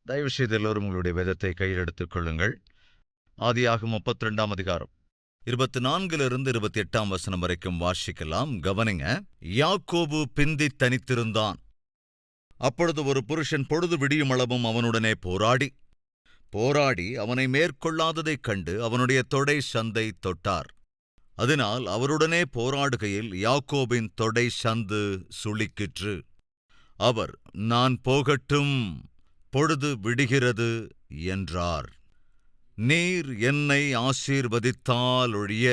தயவு செய்து எல்லோரும் உங்களுடைய வேதத்தை கையில் எடுத்துக் கொள்ளுங்கள். ஆதியாகமம் 32ஆம் அதிகாரம் 24 28 வசனம் வரைக்கும் வாசிக்கலாம். கவனிங்க. யாக்கோபு பிந்தித் தனித்திருந்தான். அப்பொழுது ஒரு புருஷன் பொழுது விடியுமளவும் அவனுடனே போராடி அவனை மேற்கொள்ளாததைக் கண்டு அவனுடைய தொடை சந்தை தொட்டார். அதனால் அவருடனே போராடுகையில் யாக்கோபின் தொடை சந்து சுளிக்கிற்று. அவர், நான் போகட்டும், பொழுது விடுகிறது என்றார். நீர் என்னை ஆசீர்வதித்தால் ஒழிய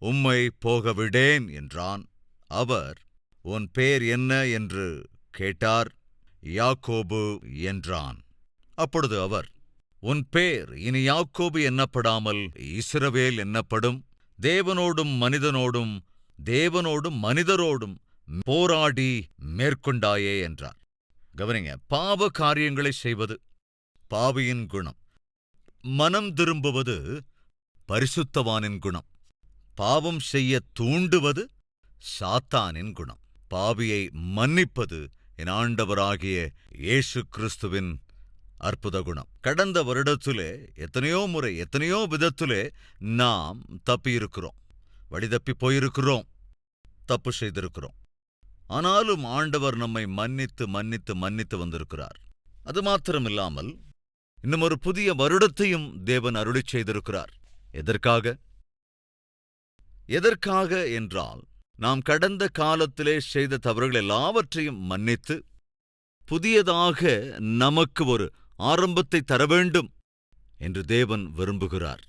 உம்மை போகவிடேன் என்றான். அவர், உன் பேர் என்ன என்று கேட்டார். யாக்கோபு என்றான். அப்பொழுது அவர், உன் பேர் இனி யாக்கோபு என்னப்படாமல் இஸ்ரவேல் என்னப்படும். தேவனோடும் மனிதரோடும் போராடி மேற்கொண்டாயே என்றார். கவனிங்க. பாவ காரியங்களை செய்வது பாவியின் குணம். மனம் திரும்புவது பரிசுத்தவானின் குணம். பாவம் செய்ய தூண்டுவது சாத்தானின் குணம். பாவியை மன்னிப்பது என் ஆண்டவராகிய இயேசு கிறிஸ்துவின் அற்புத குணம். கடந்த வருடத்திலே எத்தனையோ முறை எத்தனையோ விதத்திலே நாம் தப்பியிருக்கிறோம், வழிதப்பி போயிருக்கிறோம், தப்பு செய்திருக்கிறோம். ஆனாலும் ஆண்டவர் நம்மை மன்னித்து வந்திருக்கிறார். அது மாத்திரமில்லாமல் இன்னும் ஒரு புதிய வருடத்தையும் தேவன் அருளிச் செய்திருக்கிறார். எதற்காக என்றால், நாம் கடந்த காலத்திலே செய்த தவறுகள் எல்லாவற்றையும் மன்னித்து புதியதாக நமக்கு ஒரு ஆரம்பத்தை தர வேண்டும் என்று தேவன் விரும்புகிறார்.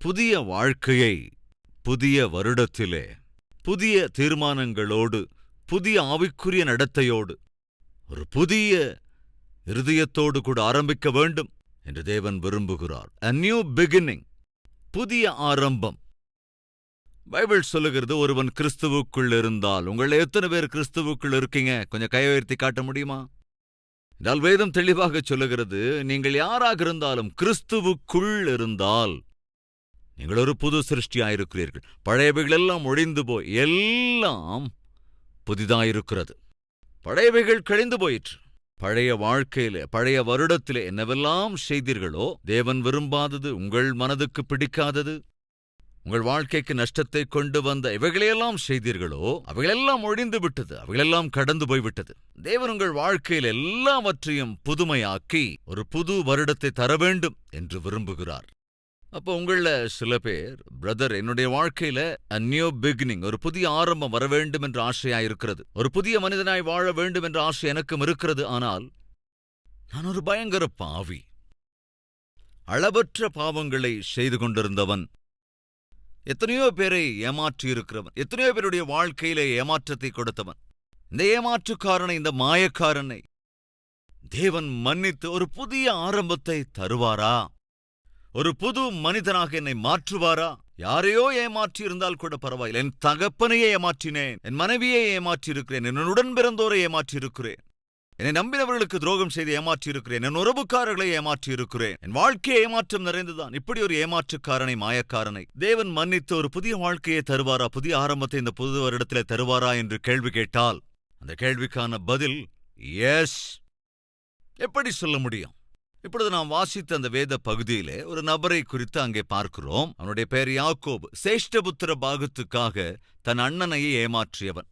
புதிய வாழ்க்கையை புதிய வருடத்திலே புதிய தீர்மானங்களோடு, புதிய ஆவிக்குரிய நடத்தையோடு, ஒரு புதிய இருதயத்தோடு கூட ஆரம்பிக்க வேண்டும் என்று தேவன் விரும்புகிறார். A new beginning, புதிய ஆரம்பம். பைபிள் சொல்லுகிறது, ஒருவன் கிறிஸ்துவுக்குள் இருந்தால். உங்களை எத்தனை பேர் கிறிஸ்துவுக்குள் இருக்கீங்க? கொஞ்சம் கை உயர்த்தி காட்ட முடியுமா? என்றால் வேதம் தெளிவாக சொல்லுகிறது, நீங்கள் யாராக இருந்தாலும் கிறிஸ்துவுக்குள் இருந்தால் நீங்கள் ஒரு புது சிருஷ்டியாயிருக்கிறீர்கள். பழையவைகள் எல்லாம் ஒழிந்து போய் எல்லாம் புதிதாயிருக்கிறது. பழையவைகள் கழிந்து போயிற்று. பழைய வாழ்க்கையிலே, பழைய வருடத்திலே என்னவெல்லாம் செய்தீர்களோ, தேவன் விரும்பாதது, உங்கள் மனதுக்கு பிடிக்காதது, உங்கள் வாழ்க்கைக்கு நஷ்டத்தை கொண்டு வந்த இவைகளையெல்லாம் செய்தீர்களோ, அவைகளெல்லாம் ஒழிந்து விட்டது, அவைகளெல்லாம் கடந்து போய்விட்டது. தேவன் உங்கள் வாழ்க்கையில் எல்லாவற்றையும் புதுமையாக்கி ஒரு புது வருடத்தை தர வேண்டும் என்று விரும்புகிறார். அப்போ உங்கள சில பேர், பிரதர், என்னுடைய வாழ்க்கையில a new beginning, ஒரு புதிய ஆரம்பம் வர வேண்டும் என்ற ஆசையாயிருக்கிறது, ஒரு புதிய மனிதனாய் வாழ வேண்டும் என்ற ஆசை எனக்கும் இருக்கிறது. ஆனால் நான் ஒரு பயங்கர பாவி, அளவற்ற பாவங்களை செய்து கொண்டிருந்தவன், எத்தனையோ பேரை ஏமாற்றியிருக்கிறவன், எத்தனையோ பேருடைய வாழ்க்கையிலே ஏமாற்றத்தை கொடுத்தவன். இந்த ஏமாற்றுக்காரனை, இந்த மாயக்காரனை தேவன் மன்னித்து ஒரு புதிய ஆரம்பத்தை தருவாரா? ஒரு புது மனிதனாக என்னை மாற்றுவாரா? யாரையோ ஏமாற்றியிருந்தால் கூட பரவாயில்லை. என் தகப்பனையே ஏமாற்றினேன், என் மனைவியை ஏமாற்றியிருக்கிறேன், என்னுடன் பிறந்தோரை ஏமாற்றியிருக்கிறேன், என்னை நம்பினவர்களுக்கு துரோகம் செய்து ஏமாற்றியிருக்கிறேன், என் உறவுக்காரர்களை ஏமாற்றியிருக்கிறேன், என் வாழ்க்கையை ஏமாற்றம் நிறைந்துதான். இப்படி ஒரு ஏமாற்றுக்காரனை, மாயக்காரனை தேவன் மன்னித்து ஒரு புதிய வாழ்க்கையை தருவாரா, புதிய ஆரம்பத்தை இந்த புது வருடத்திலே தருவாரா என்று கேள்வி கேட்டால், அந்த கேள்விக்கான பதில் எஸ். எப்படி சொல்ல முடியும்? இப்பொழுது நாம் வாசித்த அந்த வேத பகுதியிலே ஒரு நபரை குறித்து அங்கே பார்க்கிறோம். அவனுடைய பெயர் யாக்கோபு. சேஷ்டபுத்திர பாகத்துக்காக தன் அண்ணனையே ஏமாற்றியவன்,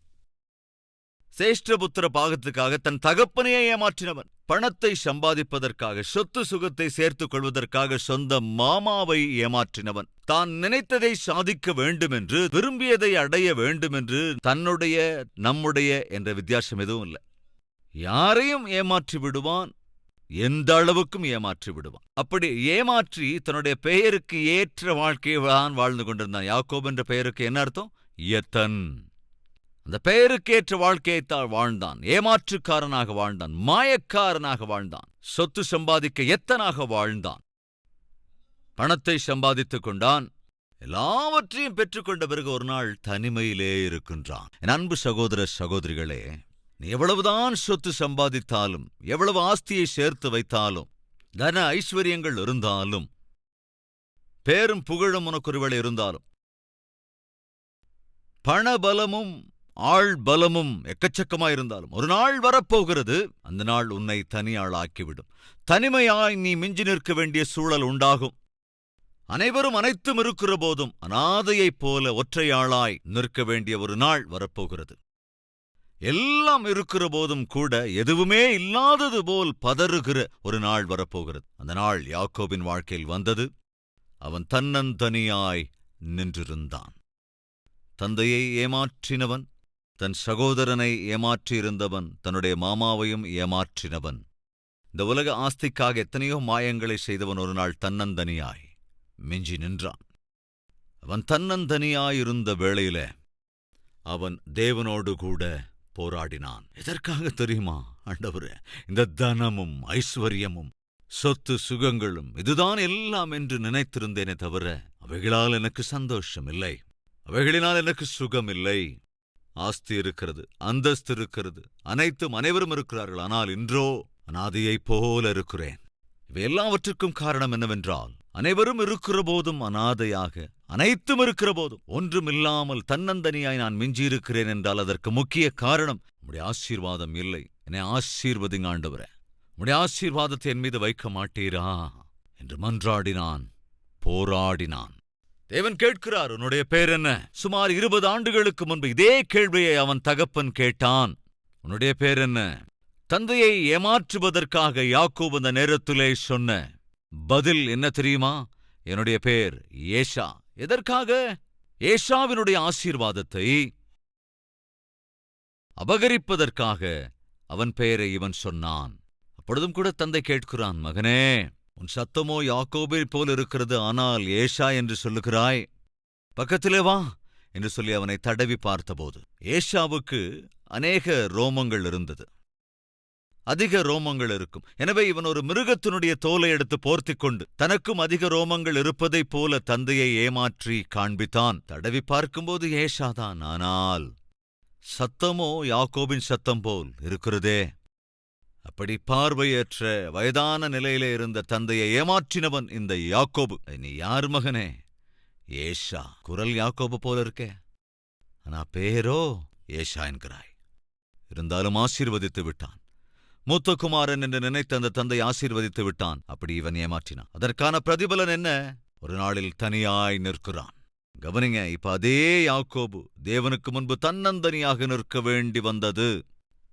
சேஷ்டபுத்திர பாகத்துக்காக தன் தகப்பனையே ஏமாற்றினவன், பணத்தை சம்பாதிப்பதற்காக, சொத்து சுகத்தை சேர்த்துக் கொள்வதற்காக சொந்த மாமாவை ஏமாற்றினவன், தான் நினைத்ததை சாதிக்க வேண்டுமென்று, விரும்பியதை அடைய வேண்டுமென்று, தன்னுடைய நம்முடைய என்ற வித்தியாசம் எதுவும் இல்லை, யாரையும் ஏமாற்றி விடுவான், எந்த அளவுக்கும் ஏமாற்றி விடுவான். அப்படி ஏமாற்றி தன்னுடைய பெயருக்கு ஏற்ற வாழ்க்கையை வாழ்ந்து கொண்டிருந்தான். யாக்கோபு என்ற பெயருக்கு என்ன அர்த்தம்? எத்தன். அந்த பெயருக்கேற்ற வாழ்க்கையைத்தான் வாழ்ந்தான். ஏமாற்றுக்காரனாக வாழ்ந்தான், மாயக்காரனாக வாழ்ந்தான், சொத்து சம்பாதிக்க எத்தனாக வாழ்ந்தான், பணத்தை சம்பாதித்துக் கொண்டான், எல்லாவற்றையும் பெற்றுக்கொண்ட பிறகு ஒரு நாள் தனிமையிலே இருக்கின்றான். என் அன்பு சகோதர சகோதரிகளே, நீ எவ்வளவுதான் சொத்து சம்பாதித்தாலும், எவ்வளவு ஆஸ்தியை சேர்த்து வைத்தாலும், தன ஐஸ்வர்யங்கள் இருந்தாலும், பேரும் புகழும் உனக்கு ஒருவேளை இருந்தாலும், பணபலமும் ஆள் பலமும் எக்கச்சக்கமாயிருந்தாலும் ஒரு நாள் வரப்போகிறது, அந்த நாள் உன்னை தனியாளாக்கிவிடும். தனிமையாய் நீ மிஞ்சி நிற்க வேண்டிய சூழல் உண்டாகும். அனைவரும் அனைத்தும் இருக்கிற போதும் அனாதையைப் போல ஒற்றையாளாய் நிற்க வேண்டிய ஒரு நாள் வரப்போகிறது. எல்லாம் இருக்கிற போதும் கூட எதுவுமே இல்லாதது போல் பதறுகிற ஒரு நாள் வரப்போகிறது. அந்த நாள் யாக்கோபின் வாழ்க்கையில் வந்தது. அவன் தன்னந்தனியாய் நின்றிருந்தான். தந்தையை ஏமாற்றினவன், தன் சகோதரனை ஏமாற்றியிருந்தவன், தன்னுடைய மாமாவையும் ஏமாற்றினவன், இந்த உலக ஆஸ்திக்காக எத்தனையோ மாயங்களை செய்தவன் ஒரு நாள் தன்னந்தனியாய் மிஞ்சி நின்றான். அவன் தன்னந்தனியாயிருந்த வேளையில அவன் தேவனோடு கூட போராடினான். எதற்காக தெரியுமா? ஆண்டவரே, இந்த தனமும் ஐஸ்வர்யமும் சொத்து சுகங்களும் இதுதான் எல்லாம் என்று நினைத்திருந்தேனே தவிர அவைகளால் எனக்கு சந்தோஷம் இல்லை, அவைகளினால் எனக்கு சுகம் இல்லை. ஆஸ்தி இருக்கிறது, அந்தஸ்து இருக்கிறது, அனைவரும் இருக்கிறார்கள். ஆனால் இன்றோ அனாதையைப் போல இருக்கிறேன். இவை எல்லாவற்றுக்கும் காரணம் என்னவென்றால், அனைவரும் இருக்கிற போதும் அனாதையாக, அனைத்தும் இருக்கிற போதும் ஒன்றுமில்லாமல் தன்னந்தனியாய் நான் மிஞ்சியிருக்கிறேன் என்றால் அதற்கு முக்கிய காரணம் உம்முடைய ஆசீர்வாதம் இல்லை. என்னை ஆசீர்வதிங்க ஆண்டவரே, உம்முடைய ஆசீர்வாதத்தை என் மீது வைக்க மாட்டீரா என்று மன்றாடினான், போராடினான். தேவன் கேட்கிறார், உன்னுடைய பேர் என்ன? சுமார் 20 ஆண்டுகளுக்கு முன்பு இதே கேள்வியை அவன் தகப்பன் கேட்டான். உன்னுடைய பேர் என்ன? தந்தையை ஏமாற்றுவதற்காக யாக்கோபு அந்த நேரத்திலே சொன்ன பதில் என்ன தெரியுமா? என்னுடைய பேர் ஏஷா. எதற்காக? ஏஷாவினுடைய ஆசீர்வாதத்தை அபகரிப்பதற்காக அவன் பெயரை இவன் சொன்னான். அப்பொழுதும் கூட தந்தை கேட்கிறான், மகனே, உன் சத்தமோ யாக்கோபை போல் இருக்கிறது, ஆனால் ஏஷா என்று சொல்லுகிறாய், பக்கத்திலே வா என்று சொல்லி அவனை தடவி பார்த்தபோது ஏஷாவுக்கு அநேக ரோமங்கள் இருந்தது, அதிக ரோமங்கள் இருக்கும். எனவே இவன் ஒரு மிருகத்தினுடைய தோலை எடுத்து போர்த்திக் கொண்டு தனக்கும் அதிக ரோமங்கள் இருப்பதைப் போல தந்தையை ஏமாற்றி காண்பித்தான். தடவி பார்க்கும்போது ஏஷாதான், ஆனால் சத்தமோ யாக்கோபின் சத்தம் போல் இருக்கிறதே. அப்படி பார்வையற்ற வயதான நிலையிலே இருந்த தந்தையை ஏமாற்றினவன் இந்த யாக்கோபு. நீ யார் மகனே? ஏஷா. குரல் யாக்கோபு போல இருக்கே, ஆனா பேரோ ஏஷா என்கிறாய். இருந்தாலும் ஆசீர்வதித்து விட்டான். மூத்த குமாரன் என்று நினைத்த அந்த தந்தை ஆசீர்வதித்து விட்டான். அப்படி இவன் ஏமாற்றினான். அதற்கான பிரதிபலன் என்ன? ஒரு நாளில் தனியாய் நிற்கிறான். கவனிங்க, இப்ப அதே யாக்கோபு தேவனுக்கு முன்பு தன்னந்தனியாக நிற்க வேண்டி வந்தது.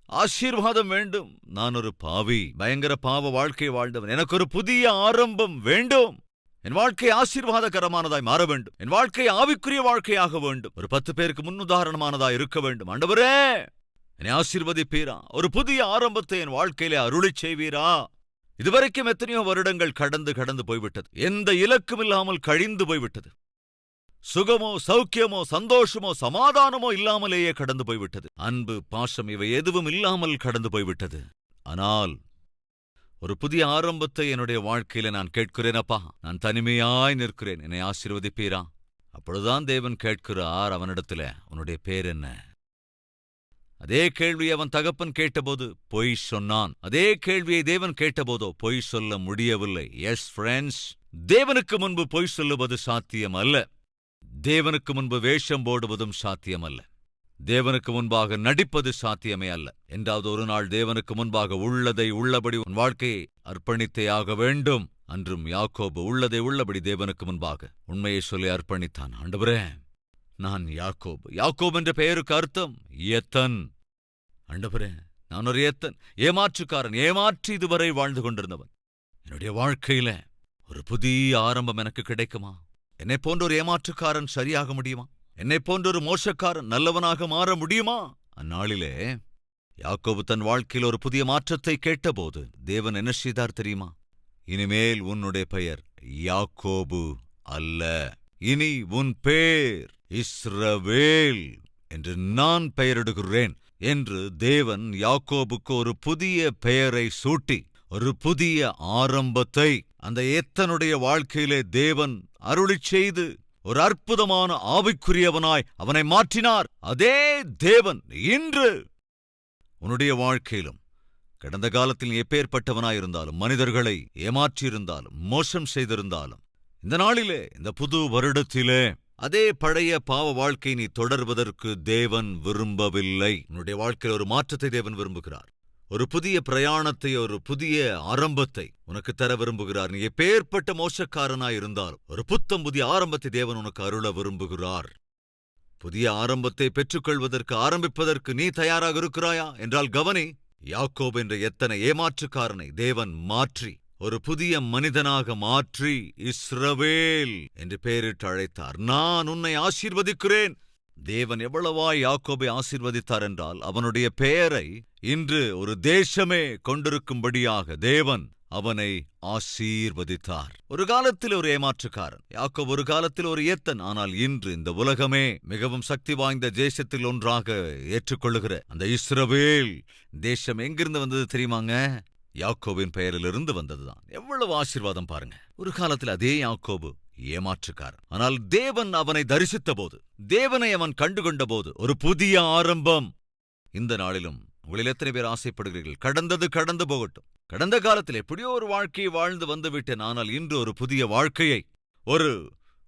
ஆசீர்வாதம் வேண்டும். நான் ஒரு பாவி, பயங்கர பாவ வாழ்க்கை வாழ்ந்தவன். எனக்கு ஒரு புதிய ஆரம்பம் வேண்டும். என் வாழ்க்கை ஆசீர்வாதகரமானதாய் மாற வேண்டும். என் வாழ்க்கை ஆவிக்குரிய வாழ்க்கையாக வேண்டும். ஒரு 10 பேருக்கு முன்னுதாரணமானதாய் இருக்க வேண்டும். ஆண்டவரே, என்னை ஆசீர்வதிப்பீரா? ஒரு புதிய ஆரம்பத்தை என் வாழ்க்கையிலே அருளிச் செய்வீரா? இதுவரைக்கும் எத்தனையோ வருடங்கள் கடந்து போய்விட்டது. எந்த இலக்கும் இல்லாமல் கழிந்து போய்விட்டது. சுகமோ சௌக்கியமோ சந்தோஷமோ சமாதானமோ இல்லாமலேயே கடந்து போய்விட்டது. அன்பு, பாசம் இவை எதுவும் இல்லாமல் கடந்து போய்விட்டது. ஆனால் ஒரு புதிய ஆரம்பத்தை என்னுடைய வாழ்க்கையில நான் கேட்கிறேன். அப்பா, நான் தனிமையாய் நிற்கிறேன், என்னை ஆசீர்வதிப்பீரா? அப்பொழுதுதான் தேவன் கேட்கிறார் அவனிடத்துல, உன்னுடைய பேர் என்ன? அதே கேள்வியை அவன் தகப்பன் கேட்டபோது பொய் சொன்னான். அதே கேள்வியை தேவன் கேட்டபோதோ பொய் சொல்ல முடியவில்லை. எஸ் ஃப்ரெண்ட்ஸ், தேவனுக்கு முன்பு பொய் சொல்லுவது சாத்தியம் அல்ல. தேவனுக்கு முன்பு வேஷம் போடுவதும் சாத்தியமல்ல. தேவனுக்கு முன்பாக நடிப்பது சாத்தியமே அல்ல. என்றாவது ஒரு நாள் தேவனுக்கு முன்பாக உள்ளதை உள்ளபடி உன் வாழ்க்கையை அர்ப்பணித்தே ஆக வேண்டும். அன்றும் யாக்கோபு உள்ளதை உள்ளபடி தேவனுக்கு முன்பாக உண்மையை சொல்லி அர்ப்பணித்தான். ஆண்டவரே, நான் யாக்கோபு. யாக்கோபு என்ற பெயருக்கு அர்த்தம் எத்தன். ஆண்டவரே, நான் ஒரு எத்தன், ஏமாற்றுக்காரன், ஏமாற்றி இதுவரை வாழ்ந்து கொண்டிருந்தவன். என்னுடைய வாழ்க்கையில ஒரு புதிய ஆரம்பம் எனக்கு கிடைக்குமா? என்னை போன்ற ஒரு ஏமாற்றுக்காரன் சரியாக முடியுமா? என்னை போன்ற ஒரு மோசக்காரன் நல்லவனாக மாற முடியுமா? அந்நாளிலே யாக்கோபு தன் வாழ்க்கையில் ஒரு புதிய மாற்றத்தை கேட்டபோது தேவன் என்ன செய்தார் தெரியுமா? இனிமேல் உன்னுடைய பெயர் யாக்கோபு அல்ல, இனி உன் பேர் இஸ்ரவேல் என்று நான் பெயரிடுகிறேன் என்று தேவன் யாக்கோபுக்கு ஒரு புதிய பெயரை சூட்டி ஒரு புதிய ஆரம்பத்தை அந்த ஏத்தனுடைய வாழ்க்கையிலே தேவன் அருளிச் செய்து ஒரு அற்புதமான ஆவிக்குரியவனாய் அவனை மாற்றினார். அதே தேவன் இன்று உன்னுடைய வாழ்க்கையிலும் கடந்த காலத்தில் எப்பேற்பட்டவனாயிருந்தாலும், மனிதர்களை ஏமாற்றியிருந்தாலும், மோசம் செய்திருந்தாலும், இந்த நாளிலே, இந்த புது வருடத்திலே அதே பழைய பாவ வாழ்க்கை நீ தொடர்வதற்கு தேவன் விரும்பவில்லை. உன்னுடைய வாழ்க்கையில் ஒரு மாற்றத்தை தேவன் விரும்புகிறார். ஒரு புதிய பிரயாணத்தை, ஒரு புதிய ஆரம்பத்தை உனக்கு தர விரும்புகிறார். நீ எப்பேற்பட்ட மோசக்காரனாய் இருந்தாலும் ஒரு புத்தம் புதிய ஆரம்பத்தை தேவன் உனக்கு அருள விரும்புகிறார். புதிய ஆரம்பத்தை பெற்றுக்கொள்வதற்கு, ஆரம்பிப்பதற்கு நீ தயாராக இருக்கிறாயா என்றால் கவனி. யாக்கோபு என்ற எத்தனை ஏமாற்றுக்காரனை தேவன் மாற்றி ஒரு புதிய மனிதனாக மாற்றி இஸ்ரவேல் என்று பெயரிட்டு அழைத்தார். நான் உன்னை ஆசீர்வதிக்கிறேன். தேவன் எவ்வளவாய் யாக்கோபை ஆசீர்வதித்தார் என்றால் அவனுடைய பெயரை இன்று ஒரு தேசமே கொண்டிருக்கும்படியாக தேவன் அவனை ஆசீர்வதித்தார். ஒரு காலத்தில் ஒரு ஏமாற்றுக்காரன் யாக்கோபு, ஒரு காலத்தில் ஒரு ஏத்தன். ஆனால் இன்று இந்த உலகமே மிகவும் சக்தி வாய்ந்த தேசத்தில் ஒன்றாக ஏற்றுக்கொள்ளுகிற அந்த இஸ்ரவேல் தேசம் எங்கிருந்து வந்தது தெரியுமாங்க? யாக்கோபின் பெயரிலிருந்து வந்ததுதான். எவ்வளவு ஆசீர்வாதம் பாருங்க. ஒரு காலத்தில் அதே யாக்கோபு ஏமாற்றுக்காரன். ஆனால் தேவன் அவனை தரிசித்த போது, தேவனை அவன் கண்டுகொண்ட போது ஒரு புதிய ஆரம்பம். இந்த நாளிலும் உங்களில் எத்தனை பேர் ஆசைப்படுகிறீர்கள்? கடந்தது கடந்து போகட்டும். கடந்த காலத்தில் எப்படியோ ஒரு வாழ்க்கையை வாழ்ந்து வந்துவிட்டேன். ஆனால் இன்று ஒரு புதிய வாழ்க்கையை, ஒரு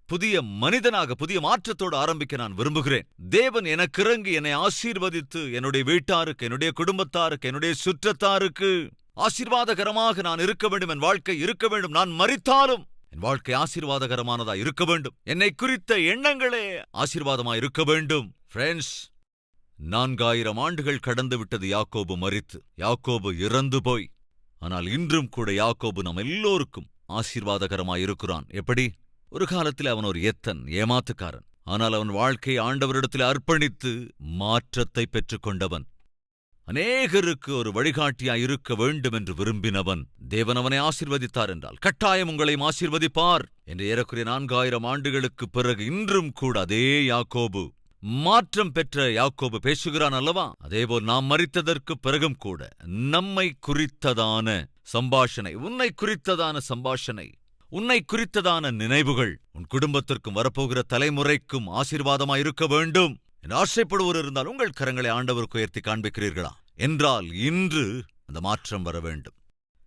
புதிய மனிதனாக, புதிய மாற்றத்தோடு ஆரம்பிக்க நான் விரும்புகிறேன். தேவன் எனக்கு இறங்கி என்னை ஆசீர்வதித்து என்னுடைய வீட்டாருக்கு, என்னுடைய குடும்பத்தாருக்கு, என்னுடைய சுற்றத்தாருக்கு ஆசீர்வாதகரமாக நான் இருக்க வேண்டும். என் வாழ்க்கை இருக்க வேண்டும். நான் மரித்தாலும் என் வாழ்க்கை ஆசீர்வாதகரமானதா இருக்க வேண்டும். என்னை குறித்த எண்ணங்களே ஆசீர்வாதமா இருக்க வேண்டும். ஃப்ரெண்ட்ஸ், 4000 ஆண்டுகள் கடந்து விட்டது யாக்கோபு மரித்து, யாக்கோபு இறந்து போய். ஆனால் இன்றும் கூட யாக்கோபு நம் எல்லோருக்கும் ஆசீர்வாதகரமாய் இருக்கிறான். எப்படி? ஒரு காலத்தில் அவன் ஒரு எத்தன், ஏமாத்துக்காரன். ஆனால் அவன் வாழ்க்கையை ஆண்டவரிடத்தில் அர்ப்பணித்து மாற்றத்தை பெற்றுக்கொண்டவன். அநேகருக்கு ஒரு வழிகாட்டியாய் இருக்க வேண்டும் என்று விரும்பினவன். தேவன் அவனை ஆசீர்வதித்தார் என்றால் கட்டாயம் உங்களையும் ஆசீர்வதிப்பார் என்று ஏறக்குறைய 4000 ஆண்டுகளுக்கு பிறகு இன்றும் கூட அதே யாக்கோபு, மாற்றம் பெற்ற யாக்கோபு பேசுகிறான் அல்லவா? அதேபோல் நாம் மரித்ததற்கு பிறகும் கூட நம்மை குறித்ததான சம்பாஷணை, உன்னை குறித்ததான சம்பாஷணை, உன்னை குறித்ததான நினைவுகள் உன் குடும்பத்திற்கும் வரப்போகிற தலைமுறைக்கும் ஆசீர்வாதமாயிருக்க வேண்டும் என்று ஆசைப்படுவோர் இருந்தால் உங்கள் கரங்களை ஆண்டவருக்கு உயர்த்தி காண்பிக்கிறீர்களா? என்றால் இன்று அந்த மாற்றம் வர வேண்டும்.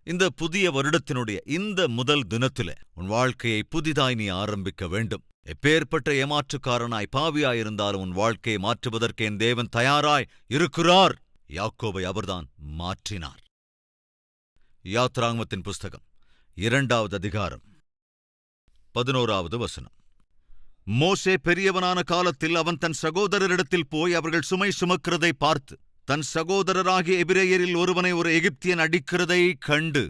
இந்த புதிய வருடத்தினுடைய இந்த முதல் தினத்திலே உன் வாழ்க்கையை புதிதாய் நீ ஆரம்பிக்க வேண்டும். எப்பேற்பட்ட ஏமாற்றுக்காரனாய், பாவியாயிருந்தாலும் உன் வாழ்க்கையை மாற்றுவதற்கு என் தேவன் தயாராய் இருக்கிறார். யாக்கோபை அவர்தான் மாற்றினார். யாத்ராகமத்தின் புஸ்தகம் 2வது அதிகாரம் 11வது வசனம். மோசே பெரியவனான காலத்தில் அவன் தன் சகோதரரிடத்தில் போய் அவர்கள் சுமை சுமக்கிறதை பார்த்து, தன் சகோதரராகிய எபிரேயரில் ஒருவனை ஒரு எகிப்தியன் அடிக்கிறதை கண்டு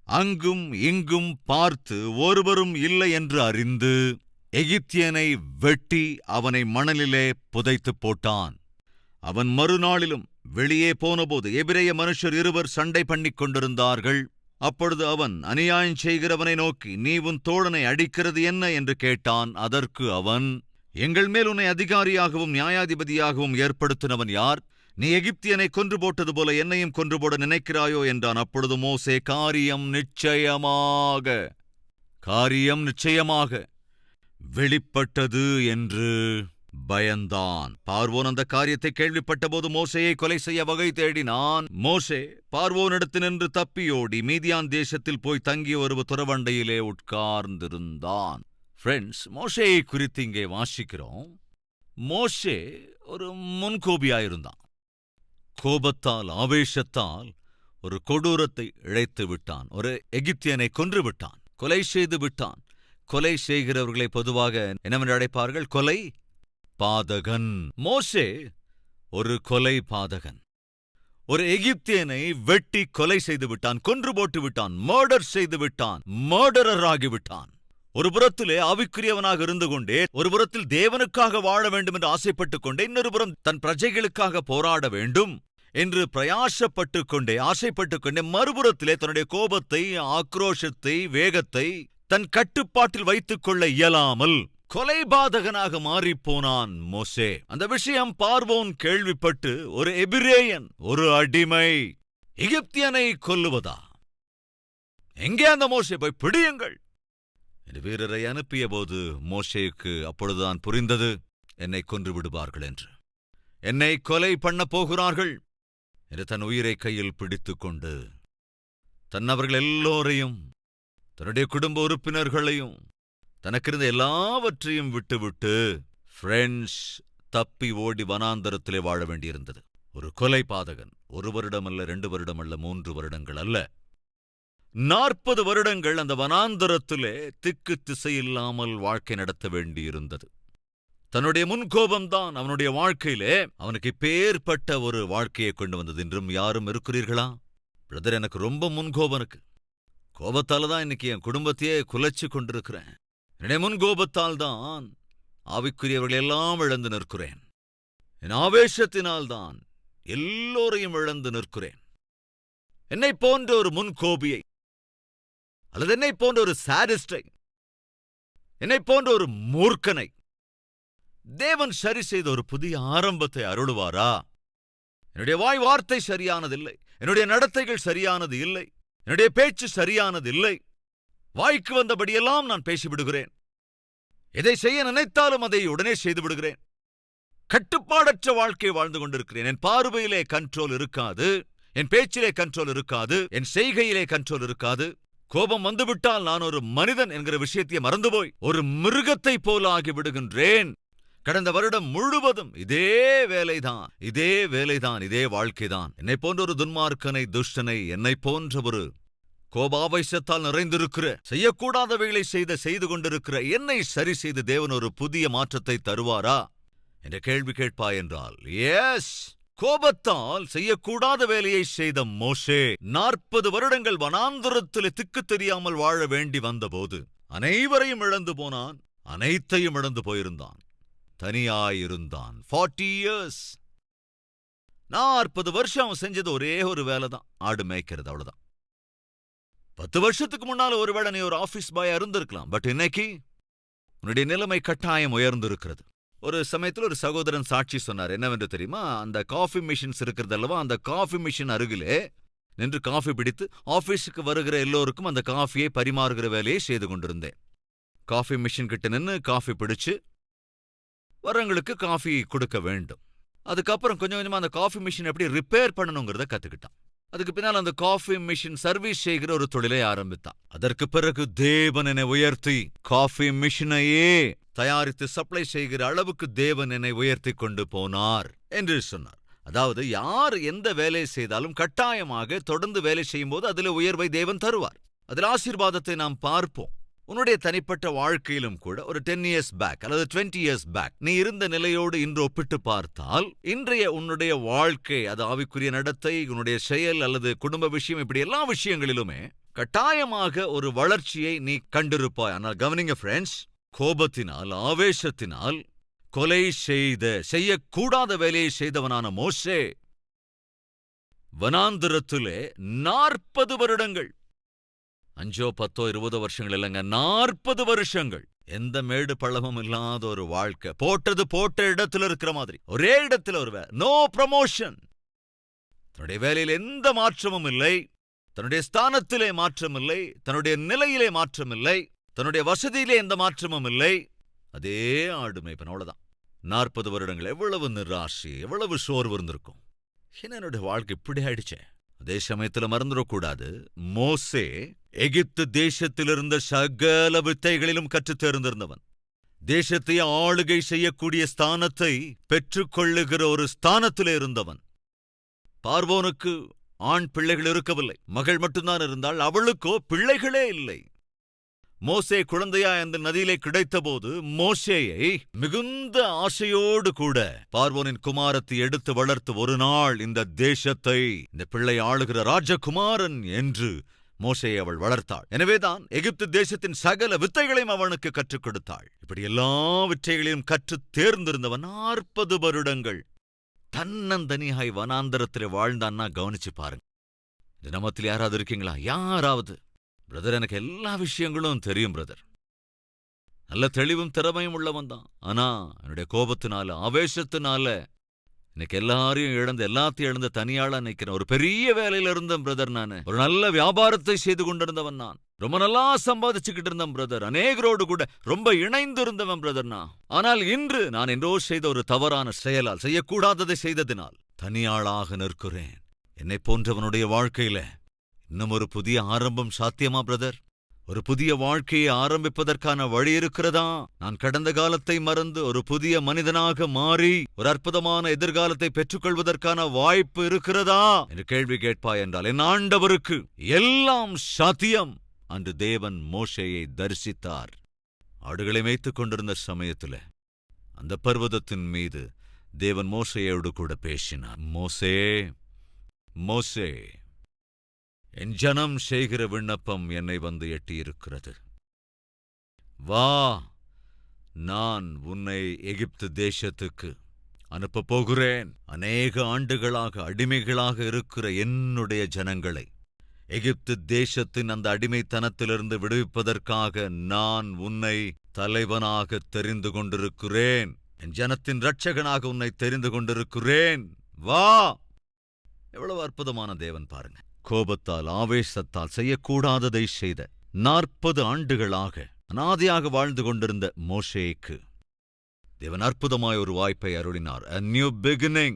அங்கும் இங்கும் பார்த்து ஒருவரும் இல்லை என்று அறிந்து எகிப்தியனை வெட்டி அவனை மணலிலே புதைத்துப் போட்டான். அவன் மறுநாளிலும் வெளியே போனபோது எபிரேய மனுஷர் இருவர் சண்டை பண்ணிக் கொண்டிருந்தார்கள். அப்பொழுது அவன் அநியாயம் செய்கிறவனை நோக்கி, நீ உன் தோழனை அடிக்கிறது என்ன என்று கேட்டான். அதற்கு அவன், எங்கள் மேல் உன்னை அதிகாரியாகவும் நியாயாதிபதியாகவும் ஏற்படுத்தினவன் யார்? நீ எகிப்தியனை கொன்று போட்டது போல என்னையும் கொன்று போட நினைக்கிறாயோ என்றான். அப்பொழுது மோசே, காரியம் நிச்சயமாக வெளிப்பட்டது என்று பயந்தான். பார்வோன் அந்த காரியத்தை கேள்விப்பட்டபோது மோசேயை கொலை செய்ய வகை தேடினான். மோசே பார்வோனிடத்தினின்று தப்பியோடி மீதியான் தேசத்தில் போய் தங்கிய ஒரு துறவண்டையிலே உட்கார்ந்திருந்தான். ஃப்ரெண்ட்ஸ், மோசேயை குறித்து இங்கே வாசிக்கிறோம். மோசே ஒரு முன்கோபியாயிருந்தான். கோபத்தால், ஆவேசத்தால் ஒரு கொடூரத்தை இழைத்து விட்டான். ஒரு எகிப்தியனை கொன்று விட்டான், கொலை செய்து விட்டான். கொலை செய்கிறவர்களை பொதுவாக என்னவென்று அழைப்பார்கள்? கொலை பாதகன். மோசே ஒரு கொலை பாதகன். ஒரு எகிப்தியனை வெட்டி கொலை செய்து விட்டான், கொன்று போட்டு விட்டான், மர்டர் செய்து விட்டான், மர்டரர் ஆகிவிட்டான். ஒரு புறத்திலே ஆவிக்குரியவனாக இருந்து கொண்டே, ஒரு புறத்தில் தேவனுக்காக வாழ வேண்டும் என்று ஆசைப்பட்டுக் கொண்டே, இன்னொரு புறம் தன் பிரஜைகளுக்காக போராட வேண்டும் என்று பிரயாசப்பட்டுக் கொண்டே, ஆசைப்பட்டுக் கொண்டே, மறுபுறத்திலே தன்னுடைய கோபத்தை, ஆக்ரோஷத்தை, வேகத்தை தன் கட்டுப்பாட்டில் வைத்துக் கொள்ள இயலாமல் கொலைபாதகனாக மாறிப்போனான் மோசே. அந்த விஷயம் பார்வோன் கேள்விப்பட்டு, ஒரு எபிரேயன், ஒரு அடிமை எகிப்தியனை கொல்லுவதா? எங்கே அந்த மோசே? போய் பிடியுங்கள் என்று வீரரை அனுப்பிய போது மோசேக்கு அப்பொழுதுதான் புரிந்தது, என்னை கொன்று விடுவார்கள் என்று, என்னை கொலை பண்ண போகிறார்கள் என்று தன் உயிரை கையில் பிடித்துக் கொண்டு தன்னவர்கள் எல்லோரையும், தன்னுடைய குடும்ப உறுப்பினர்களையும், தனக்கிருந்த எல்லாவற்றையும் விட்டுவிட்டு பிரெஞ்ச் தப்பி ஓடி வனாந்தரத்திலே வாழ வேண்டியிருந்தது. ஒரு கொலை பாதகன் 1 வருடம் அல்ல, 2 வருடம் அல்ல, 3 வருடங்கள் அல்ல, 40 வருடங்கள் அந்த வனாந்தரத்திலே திக்கு திசையில்லாமல் வாழ்க்கை நடத்த வேண்டியிருந்தது. தன்னுடைய முன்கோபம்தான் அவனுடைய வாழ்க்கையிலே அவனுக்கு இப்பேற்பட்ட ஒரு வாழ்க்கையை கொண்டு வந்தது. இன்றும் யாரும் இருக்கிறீர்களா? பிரதர், எனக்கு ரொம்ப முன்கோபம் இருக்கு. கோபத்தால தான் இன்னைக்கு என் குடும்பத்தையே குலைச்சு கொண்டிருக்கிறேன். என்னுடைய முன்கோபத்தால் தான் ஆவிக்குரியவர்கள் எல்லாம் இழந்து நிற்கிறேன். என் ஆவேசத்தினால்தான் எல்லோரையும் இழந்து நிற்கிறேன். என்னை போன்ற ஒரு முன்கோபியை அல்லது என்னை போன்ற ஒரு சாடிஸ்டை, என்னை போன்ற ஒரு மூர்க்கனை தேவன் சரி செய்த ஒரு புதிய ஆரம்பத்தை அருளுவாரா? என்னுடைய வாய் வார்த்தை சரியானதில்லை, என்னுடைய நடத்தைகள் சரியானது இல்லை, என்னுடைய பேச்சு சரியானது இல்லை. வாய்க்கு வந்தபடியெல்லாம் நான் பேசிவிடுகிறேன். எதை செய்ய நினைத்தாலும் அதை உடனே செய்து விடுகிறேன். கட்டுப்பாடற்ற வாழ்க்கை வாழ்ந்து கொண்டிருக்கிறேன். என் பார்வையிலே கண்ட்ரோல் இருக்காது, என் பேச்சிலே கண்ட்ரோல் இருக்காது, என் செய்கையிலே கண்ட்ரோல் இருக்காது. கோபம் வந்துவிட்டால் நான் ஒரு மனிதன் என்கிற விஷயத்தை மறந்துபோய் ஒரு மிருகத்தை போல ஆகிவிடுகின்றேன். கடந்த வருடம் முழுவதும் இதே வேலைதான், இதே வாழ்க்கைதான். என்னை போன்ற ஒரு துன்மார்க்கனை, துஷ்டனை, என்னை போன்ற ஒரு கோபாவேசத்தால் நிறைந்திருக்கிற, செய்யக்கூடாதவைகளை செய்து கொண்டிருக்கிற என்னை சரி செய்து தேவன் ஒரு புதிய மாற்றத்தை தருவாரா என்ற கேள்வி கேட்பாய் என்றால், எஸ். கோபத்தால் செய்யக்கூடாத வேலையை செய்த மோசே 40 வருடங்கள் வனாந்தரத்தில் திக்கு தெரியாமல் வாழ வேண்டி வந்தபோது அனைவரையும் இழந்து போனான், அனைத்தையும் இழந்து போயிருந்தான், தனியாயிருந்தான். 40 years. 40 வருஷம் அவன் செஞ்சது ஒரே ஒரு வேலைதான், ஆடு மேய்க்கிறது, அவ்வளவுதான். 10 வருஷத்துக்கு முன்னால ஒருவேளை நீ ஒரு ஆபீஸ் பாயா இருந்திருக்கலாம். பட் இன்னைக்கு உன்னுடைய நிலைமை கட்டாயம் உயர்ந்திருக்கிறது. ஒரு சமயத்தில் ஒரு சகோதரன் சாட்சி சொன்னார். என்னவென்று தெரியுமா? அந்த காஃபி மிஷின்ஸ் இருக்கிறது அல்லவா, அந்த காஃபி மிஷின் அருகிலே நின்று காஃபி பிடித்து ஆபீஸுக்கு வருகிற எல்லோருக்கும் அந்த காஃபியை பரிமாறுகிற வேலையை செய்து கொண்டிருந்தேன். காஃபி மிஷின் கிட்ட நின்று காஃபி பிடிச்சு வரவங்களுக்கு காஃபி கொடுக்க வேண்டும். அதுக்கப்புறம் கொஞ்சம் கொஞ்சமா அந்த காஃபி மிஷின் எப்படி ரிப்பேர் பண்ணணுங்கிறத கத்துக்கிட்டான். அதுக்கு பின்னால் அந்த காஃபி மிஷின் சர்வீஸ் செய்கிற ஒரு தொழிலை ஆரம்பித்தான். அதற்கு பிறகு தேவன் என்னை உயர்த்தி காஃபி மிஷினையே தயாரித்து சப்ளை செய்கிற அளவுக்கு தேவன் என்னை உயர்த்தி கொண்டு போனார் என்று சொன்னார். அதாவது யார் எந்த வேலை செய்தாலும் கட்டாயமாக தொடர்ந்து வேலை செய்யும் போது அதில் உயர்வை தேவன் தருவார். அதில் ஆசீர்வாதத்தை நாம் பார்ப்போம். உன்னுடைய தனிப்பட்ட வாழ்க்கையிலும் கூட ஒரு 10 years பேக் அல்லது 20 years பேக் நீ இருந்த நிலையோடு இன்று ஒப்பிட்டு பார்த்தால் இன்றைய உன்னுடைய வாழ்க்கை, அது ஆவிக்குரிய நடத்தை, உன்னுடைய செயல் அல்லது குடும்ப விஷயம், இப்படி எல்லா விஷயங்களிலுமே கட்டாயமாக ஒரு வளர்ச்சியை நீ கண்டிருப்பாய். ஆனால் கவனிங்க ஃப்ரெண்ட்ஸ், கோபத்தினால், ஆவேசத்தினால் கொலை செய்யக்கூடாத வேலையை செய்தவனான மோசே வனாந்திரத்திலே 40 வருடங்கள், 5 10 20 வருஷங்கள் இல்லைங்க, 40 வருஷங்கள் எந்த மேடு பள்ளமும் இல்லாத ஒரு வாழ்க்கை. போட்ட இடத்துல இருக்கிற மாதிரி ஒரே இடத்துல ஒரு வேலை, நோ ப்ரமோஷன். தன்னுடைய வேலையில் எந்த மாற்றமும் இல்லை, தன்னுடைய ஸ்தானத்திலே மாற்றம் இல்லை, தன்னுடைய நிலையிலே மாற்றம் இல்லை, தன்னுடைய வசதியிலே எந்த மாற்றமும் இல்லை. அதே ஆடுமைப்பன், அவ்வளவுதான். 40 வருடங்கள். எவ்வளவு நிராசை, எவ்வளவு சோர்வு இருந்திருக்கும். என்ன என்னுடைய வாழ்க்கை இப்படி ஆயிடுச்சே. அதே சமயத்துல மறந்துடக்கூடாது, மோசே எகிப்து தேசத்திலிருந்த சகல வித்தைகளிலும் கற்றுத் தேர்ந்திருந்தவன். தேசத்தை ஆளுகை செய்யக்கூடிய ஸ்தானத்தை பெற்றுக்கொள்ளுகிற ஒரு ஸ்தானத்திலே இருந்தவன். பார்வோனுக்கு ஆண் பிள்ளைகள் இருக்கவில்லை, மகள் மட்டும்தான் இருந்தாள். அவளுக்கோ பிள்ளைகளே இல்லை. மோசே குழந்தையா அந்த நதியிலே கிடைத்தபோது மோசேயை மிகுந்த ஆசையோடு கூட பார்வோனின் குமாரத்தை எடுத்து வளர்த்து ஒரு நாள் இந்த தேசத்தை, இந்த பிள்ளை ஆளுகிற ராஜகுமாரன் என்று மோசேயை அவள் வளர்த்தாள். எனவேதான் எகிப்து தேசத்தின் சகல வித்தைகளையும் அவனுக்கு கற்றுக் கொடுத்தாள். இப்படி எல்லா வித்தைகளையும் கற்றுத் தேர்ந்திருந்தவன் 40 வருடங்கள் தன்னந்தனியாய் வனாந்தரத்திலே வாழ்ந்தான்னா கவனிச்சு பாருங்க. இந்த நமத்தில் யாராவது இருக்கீங்களா? யாராவது? பிரதர், எனக்கு எல்லா விஷயங்களும் தெரியும் பிரதர், நல்ல தெளிவும் திறமையும் உள்ளவன் தான். ஆனா என்னுடைய கோபத்தினால, ஆவேசத்தினால எனக்கு எல்லாத்தையும் இழந்த தனியாளா நிக்கிறேன். ஒரு பெரிய வேலையில இருந்தேன் பிரதர், நானு ஒரு நல்ல வியாபாரத்தை செய்து கொண்டிருந்தவன், நான் ரொம்ப நல்லா சம்பாதிச்சுக்கிட்டு இருந்தேன் பிரதர், அநேகரோடு கூட ரொம்ப இணைந்து இருந்தவன் பிரதர் நான். ஆனால் இன்று நான் என்றோ செய்த ஒரு தவறான செயலால், செய்யக்கூடாததை செய்ததினால் தனியாளாக நிற்கிறேன். என்னை போன்றவனுடைய வாழ்க்கையில இன்னும் ஒரு புதிய ஆரம்பம் சாத்தியமா பிரதர்? ஒரு புதிய வாழ்க்கையை ஆரம்பிப்பதற்கான வழி இருக்கிறதா? நான் கடந்த காலத்தை மறந்து ஒரு புதிய மனிதனாக மாறி ஒரு அற்புதமான எதிர்காலத்தை பெற்றுக்கொள்வதற்கான வாய்ப்பு இருக்கிறதா என்று கேள்வி கேட்பாய் என்றால், என் ஆண்டவருக்கு எல்லாம் சாத்தியம். அன்று தேவன் மோசேயை தரிசித்தார். ஆடுகளை மேய்த்துக் கொண்டிருந்த சமயத்துல அந்த பர்வதத்தின் மீது தேவன் மோசேயோடு கூட பேசினார். மோசே, மோசே, என் ஜனம் செய்கிற விண்ணப்பம் என்னை வந்து எட்டியிருக்கிறது. வா, நான் உன்னை எகிப்து தேசத்துக்கு அனுப்பப் போகிறேன். அநேக ஆண்டுகளாக அடிமைகளாக இருக்கிற என்னுடைய ஜனங்களை எகிப்து தேசத்தின் அந்த அடிமைத்தனத்திலிருந்து விடுவிப்பதற்காக நான் உன்னை தலைவனாக தெரிந்து கொண்டிருக்கிறேன். என் ஜனத்தின் இரட்சகனாக உன்னை தெரிந்து கொண்டிருக்கிறேன். வா! எவ்வளவு அற்புதமான தேவன் பாருங்க. கோபத்தால், ஆவேசத்தால் செய்யக்கூடாததை செய்த 40 ஆண்டுகளாக அனாதையாக வாழ்ந்து கொண்டிருந்த மோசேக்கு தேவன் அற்புதமாய் ஒரு வாய்ப்பை அருளினார். A new beginning.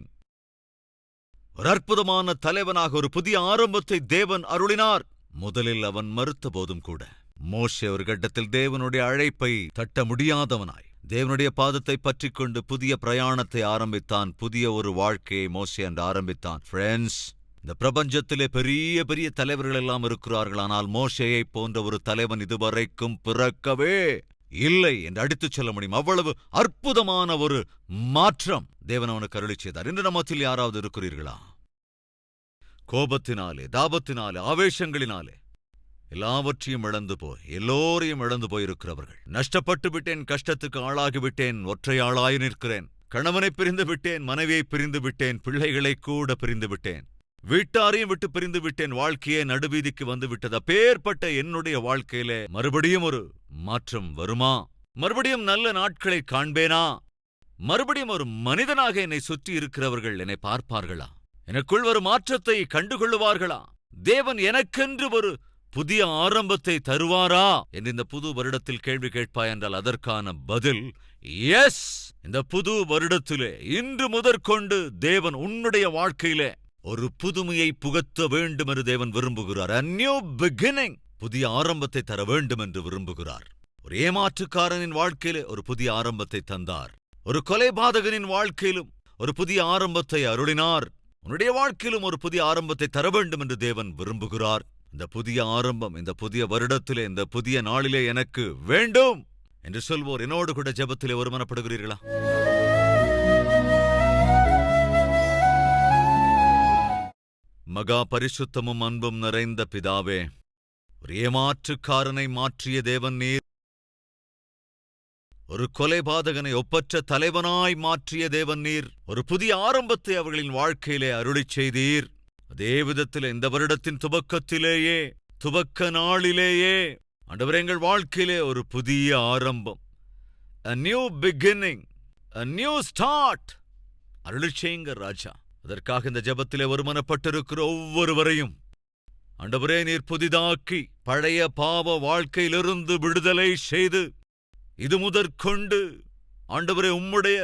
ஒரு அற்புதமான தலைவனாக ஒரு புதிய ஆரம்பத்தை தேவன் அருளினார். முதலில் அவன் மறுத்த போதும் கூட மோசே ஒரு கட்டத்தில் தேவனுடைய அழைப்பை தட்ட முடியாதவனாய் தேவனுடைய பாதத்தை பற்றிக் கொண்டு புதிய பிரயாணத்தை ஆரம்பித்தான். புதிய ஒரு வாழ்க்கையை மோசே என்று ஆரம்பித்தான். ஃப்ரெண்ட்ஸ், இந்த பிரபஞ்சத்திலே பெரிய பெரிய தலைவர்கள் எல்லாம் இருக்கிறார்கள். ஆனால் மோசேயை போன்ற ஒரு தலைவன் இதுவரைக்கும் பிறக்கவே இல்லை என்று அடித்துச் சொல்ல முடியும். அவ்வளவு அற்புதமான ஒரு மாற்றம் தேவன் அவனுக்கு அருளி செய்தார். இன்று நம்மத்தில் யாராவது இருக்கிறீர்களா? கோபத்தினாலே, தாபத்தினாலே, ஆவேசங்களினாலே எல்லாவற்றையும் இழந்து போய் எல்லோரையும் இழந்து போயிருக்கிறவர்கள். நஷ்டப்பட்டு விட்டேன், கஷ்டத்துக்கு ஆளாகிவிட்டேன், ஒற்றை ஆளாய் நிற்கிறேன், கணவனை பிரிந்து விட்டேன், மனைவியை பிரிந்து விட்டேன், பிள்ளைகளை கூட பிரிந்து விட்டேன், வீட்டாரையும் விட்டு பிரிந்து விட்டேன், வாழ்க்கையே நடுவீதிக்கு வந்து விட்டது. அப்பேற்பட்ட என்னுடைய வாழ்க்கையிலே மறுபடியும் ஒரு மாற்றம் வருமா? மறுபடியும் நல்ல நாட்களை காண்பேனா? மறுபடியும் ஒரு மனிதனாக என்னை சுற்றி இருக்கிறவர்கள் என்னை பார்ப்பார்களா? எனக்குள் ஒரு மாற்றத்தை கண்டுகொள்ளுவார்களா? தேவன் எனக்கென்று ஒரு புதிய ஆரம்பத்தை தருவாரா என்று இந்த புது வருடத்தில் கேள்வி கேட்பாய் என்றால் அதற்கான பதில் எஸ். இந்த புது வருடத்திலே இன்று முதற்கொண்டு தேவன் உன்னுடைய வாழ்க்கையிலே ஒரு புதுமையை புகுத்த வேண்டும் என்று தேவன் விரும்புகிறார். A new beginning. புதிய ஆரம்பத்தை தர வேண்டும் என்று விரும்புகிறார். ஒரு ஏமாற்றுக்காரனின் வாழ்க்கையிலே ஒரு புதிய ஆரம்பத்தை தந்தார். ஒரு கொலைபாதகனின் வாழ்க்கையிலும் ஒரு புதிய ஆரம்பத்தை அருளினார். உன்னுடைய வாழ்க்கையிலும் ஒரு புதிய ஆரம்பத்தை தர வேண்டும் என்று தேவன் விரும்புகிறார். இந்த புதிய ஆரம்பம் இந்த புதிய வருடத்திலே இந்த புதிய நாளிலே எனக்கு வேண்டும் என்று சொல்வோர் என்னோடு கூட ஜெபத்திலே ஒருமனப்படுகிறீர்களா? மகா பரிசுத்தமும் அன்பும் நிறைந்த பிதாவே, ஒரு ஏமாற்றுக்காரனை மாற்றிய தேவன் நீர், ஒரு கொலைபாதகனை ஒப்பற்ற தலைவனாய் மாற்றிய தேவன் நீர், ஒரு புதிய ஆரம்பத்தை அவர்களின் வாழ்க்கையிலே அருளிச் செய்தீர். அதே விதத்தில் இந்த வருடத்தின் துவக்கத்திலேயே, துவக்க நாளிலேயே ஆண்டவரே, எங்கள் வாழ்க்கையிலே ஒரு புதிய ஆரம்பம், a new beginning, a new start அருளிச் செய்யுங்க ராஜா. அதற்காக இந்த ஜெபத்திலே ஒருமனப்பட்டிருக்கிற ஒவ்வொருவரையும் ஆண்டவரே நீர் புதிதாக்கி பழைய பாவ வாழ்க்கையிலிருந்து விடுதலை செய்து இது முதற்கொண்டு ஆண்டவரே உம்முடைய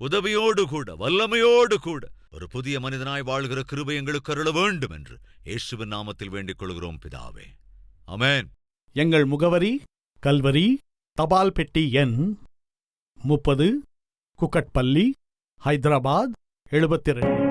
உதவியோடு கூட வல்லமையோடு கூட ஒரு புதிய மனிதனாய் வாழ்கிற கிருபை எங்களுக்கு அருள வேண்டும் என்று இயேசுவின் நாமத்தில் வேண்டிக் கொள்கிறோம் பிதாவே. ஆமென். எங்கள் முகவரி கல்வரி, தபால் பெட்டி எண் 30, குக்கட்பள்ளி, ஹைதராபாத் 72.